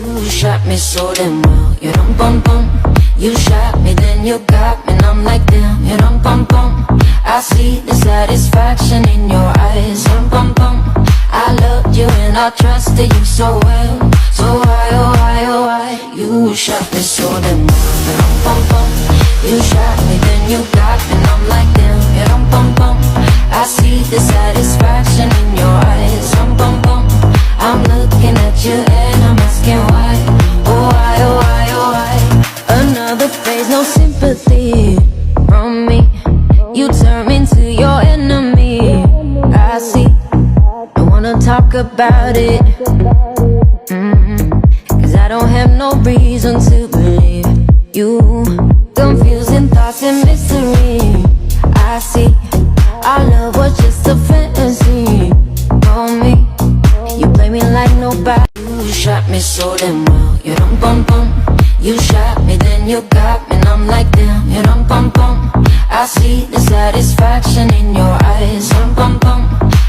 You shot me so damn well. You dum bum bum. You shot me, then you got me, and I'm like damn. You dum bum bum. I see the satisfaction in your eyes. Dum bum bum. I loved you and I trusted you so well. So why, oh why, oh why? You shot me so damn well. You dum bum bum. You shot me, then you got me, and I'm like damn. You dum bum bum. I see the satisfaction in your eyes. Dum bum bum. I'm looking at you and I'm asking why. Oh why, oh why, oh why? Another phase, no sympathy from me. You turn me into your enemy. I see, don't wanna talk about it. Cause I don't have no reason to believe you. Confusing thoughts and mystery. I see, our love was just a fantasy for me. You play me like nobody. You shot me so damn well. You dum bum bum. You shot me, then you got me, and I'm like damn. You dum bum bum. I see the satisfaction in your eyes. Dum bum bum.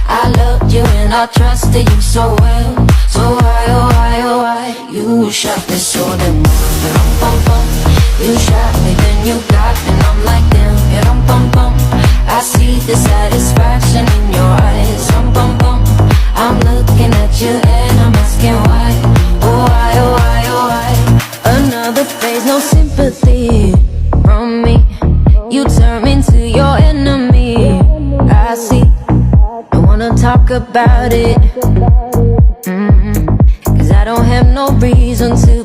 I loved you and I trusted you so well. So why, oh why, oh why? You shot me so damn well. You dum bum bum. You shot me, then you got me, and I'm like damn. You dum bum bum. I see the satisfaction in your eyes. Dum bum bum. I'm looking at you and I'm asking why. Oh why, oh why, oh why? Another phase, no sympathy from me. You turn me into your enemy. I see, don't wanna talk about it. Cause I don't have no reason to